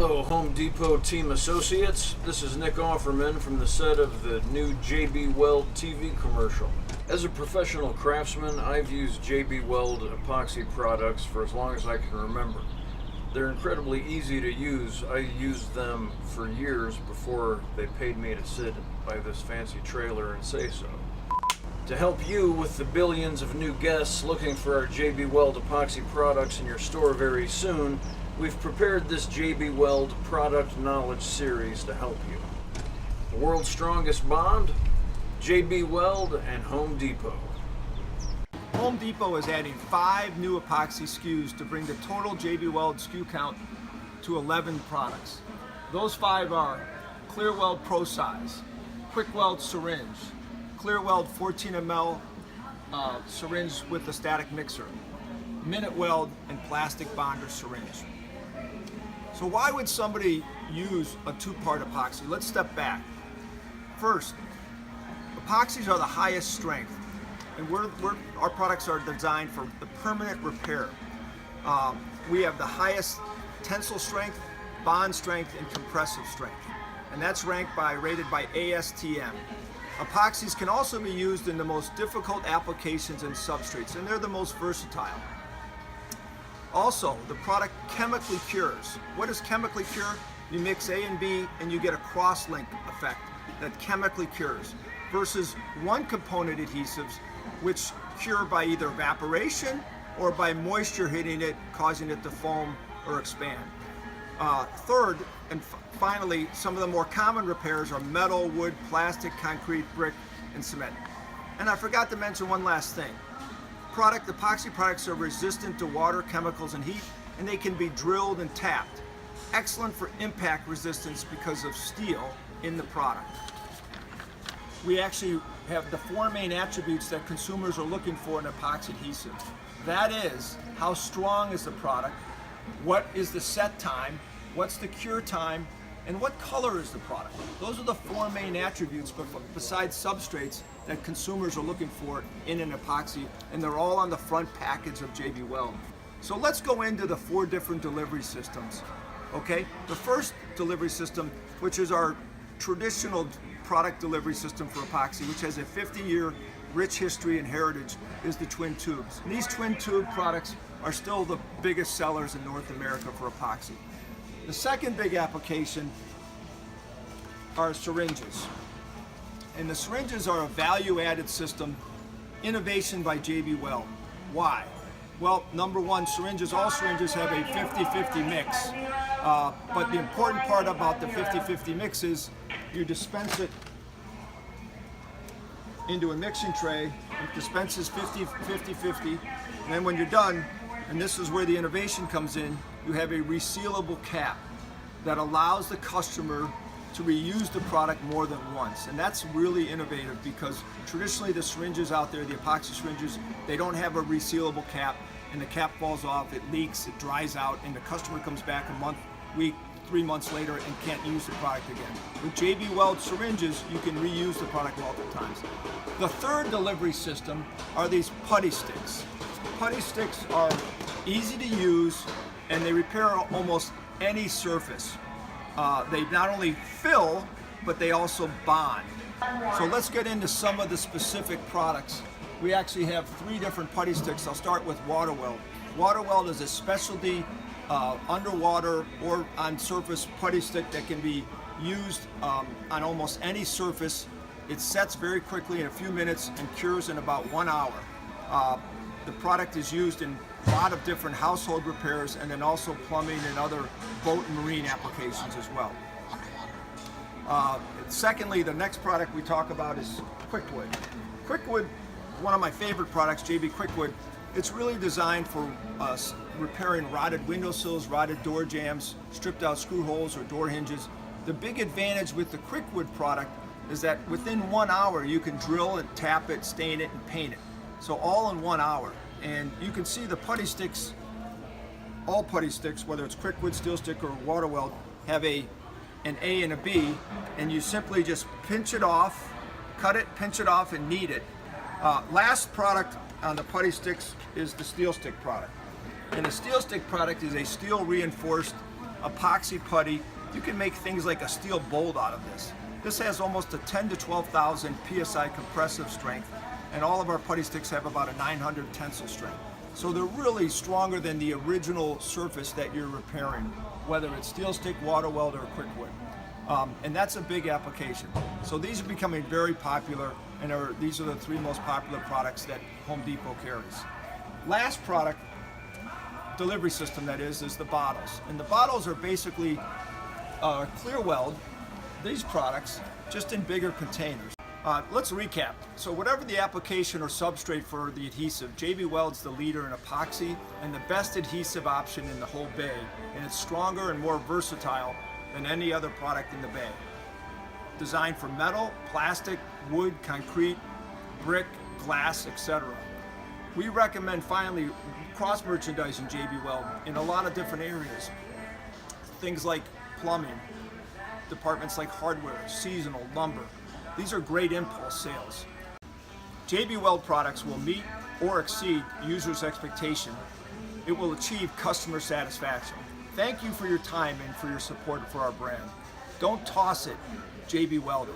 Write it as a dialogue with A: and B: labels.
A: Hello, Home Depot team associates. This is Nick Offerman from the set of the new B Weld TV commercial. As a professional craftsman, I've used B Weld epoxy products for as long as I can remember. They're incredibly easy to use. I used them for years before they paid me to sit by this fancy trailer and say so. To help you with the billions of new guests looking for our B Weld epoxy products in your store very soon, we've prepared this B Weld product knowledge series to help you. The world's strongest bond, B Weld and Home Depot.
B: Home Depot is adding 5 new epoxy SKUs to bring the total B Weld SKU count to 11 products. Those 5 are Clear Weld Pro Size, Quick Weld Syringe, Clear Weld 14 ml syringe with a static mixer, Minute Weld, and Plastic Bonder syringe. So why would somebody use a 2-part epoxy? Let's step back. First, epoxies are the highest strength, and our products are designed for the permanent repair. We have the highest tensile strength, bond strength, and compressive strength, and that's rated by ASTM. Epoxies can also be used in the most difficult applications and substrates, and they're the most versatile. Also, the product chemically cures. What does chemically cure? You mix A and B and you get a cross-link effect that chemically cures, versus one component adhesives which cure by either evaporation or by moisture hitting it, causing it to foam or expand. Third, and finally, some of the more common repairs are metal, wood, plastic, concrete, brick, and cement. And I forgot to mention one last thing. Epoxy products are resistant to water, chemicals, and heat, and they can be drilled and tapped. Excellent for impact resistance because of steel in the product. We actually have the 4 main attributes that consumers are looking for in epoxy adhesive. That is, how strong is the product, what is the set time, what's the cure time, and what color is the product. Those are the 4 main attributes, but besides substrates, that consumers are looking for in an epoxy, and they're all on the front package of B Weld. So let's go into the 4 different delivery systems. Okay, the first delivery system, which is our traditional product delivery system for epoxy, which has a 50-year rich history and heritage, is the twin tubes. And these twin tube products are still the biggest sellers in North America for epoxy. The second big application are syringes. And the syringes are a value-added system, innovation by B Weld. Why? Well, number one, all syringes have a 50-50 mix. But the important part about the 50-50 mix is you dispense it into a mixing tray. It dispenses 50-50, and then when you're done, and this is where the innovation comes in, you have a resealable cap that allows the customer to reuse the product more than once. And that's really innovative, because traditionally the syringes out there, the epoxy syringes, they don't have a resealable cap, and the cap falls off, it leaks, it dries out, and the customer comes back a month, week, 3 months later and can't use the product again. With B Weld syringes, you can reuse the product multiple times. The third delivery system are these putty sticks. Putty sticks are easy to use, and they repair almost any surface. They not only fill, but they also bond. So let's get into some of the specific products. We actually have 3 different putty sticks. I'll start with Water Weld. Water Weld is a specialty underwater or on surface putty stick that can be used on almost any surface. It sets very quickly in a few minutes and cures in about 1 hour. The product is used in a lot of different household repairs, and then also plumbing and other boat and marine applications as well. Secondly, the next product we talk about is Quickwood. Quickwood, one of my favorite products, JB Quickwood. It's really designed for repairing rotted windowsills, rotted door jambs, stripped out screw holes or door hinges. The big advantage with the Quickwood product is that within 1 hour you can drill it, tap it, stain it, and paint it. So all in 1 hour. And you can see the putty sticks, all putty sticks, whether it's Quickwood, Steel Stick, or Water Weld, have an A and a B, and you simply just pinch it off, cut it, pinch it off, and knead it. Last product on the putty sticks is the Steel Stick product. And the Steel Stick product is a steel reinforced epoxy putty. You can make things like a steel bolt out of this. This has almost a 10 to 12,000 psi compressive strength, and all of our putty sticks have about a 900 tensile strength. So they're really stronger than the original surface that you're repairing, whether it's steel stick, water weld, or quick whip. And that's a big application. So these are becoming very popular, and these are the 3 most popular products that Home Depot carries. Last product, delivery system that is the bottles. And the bottles are basically clear weld, these products, just in bigger containers. Let's recap. So whatever the application or substrate for the adhesive, JB Weld's the leader in epoxy and the best adhesive option in the whole bay. And it's stronger and more versatile than any other product in the bay. Designed for metal, plastic, wood, concrete, brick, glass, etc. We recommend finally cross-merchandising JB Weld in a lot of different areas. Things like plumbing, departments like hardware, seasonal, lumber. These are great impulse sales. JB Weld products will meet or exceed users' expectation. It will achieve customer satisfaction. Thank you for your time and for your support for our brand. Don't toss it, JB Weld.